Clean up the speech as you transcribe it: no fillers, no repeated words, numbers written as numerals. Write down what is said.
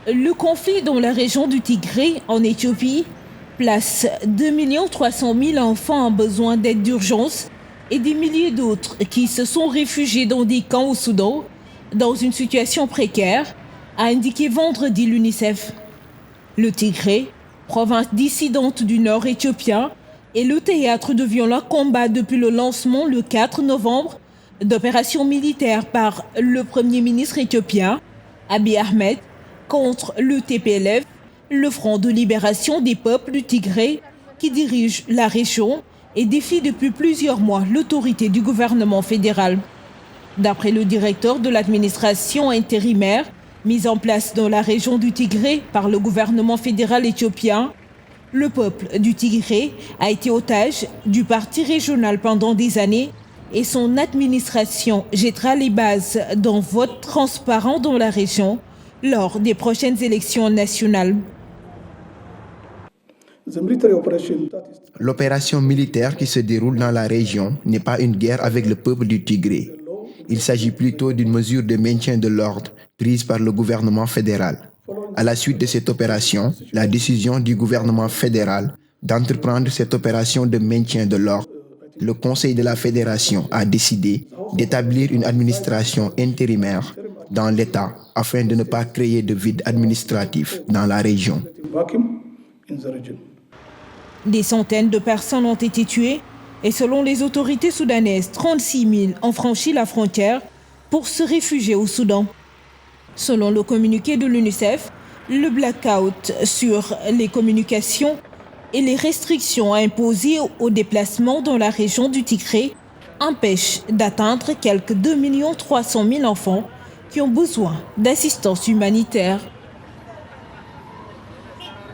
Le conflit dans la région du Tigré, en Éthiopie, place 2 300 000 enfants en besoin d'aide d'urgence et des milliers d'autres qui se sont réfugiés dans des camps au Soudan, dans une situation précaire, a indiqué vendredi l'UNICEF. Le Tigré, province dissidente du nord éthiopien, est le théâtre de violents combats depuis le lancement le 4 novembre d'opérations militaires par le Premier ministre éthiopien, Abiy Ahmed, contre le TPLF, le Front de libération des peuples du Tigré, qui dirige la région et défie depuis plusieurs mois l'autorité du gouvernement fédéral. D'après le directeur de l'administration intérimaire, mise en place dans la région du Tigré par le gouvernement fédéral éthiopien, le peuple du Tigré a été otage du parti régional pendant des années et son administration jettera les bases d'un vote transparent dans la région lors des prochaines élections nationales. L'opération militaire qui se déroule dans la région n'est pas une guerre avec le peuple du Tigré. Il s'agit plutôt d'une mesure de maintien de l'ordre prise par le gouvernement fédéral. À la suite de cette opération, la décision du gouvernement fédéral d'entreprendre cette opération de maintien de l'ordre, le Conseil de la Fédération a décidé d'établir une administration intérimaire dans l'État afin de ne pas créer de vide administratif dans la région. Des centaines de personnes ont été tuées et selon les autorités soudanaises, 36 000 ont franchi la frontière pour se réfugier au Soudan. Selon le communiqué de l'UNICEF, le blackout sur les communications et les restrictions imposées aux déplacements dans la région du Tigré empêchent d'atteindre quelques 2 300 000 enfants qui ont besoin d'assistance humanitaire.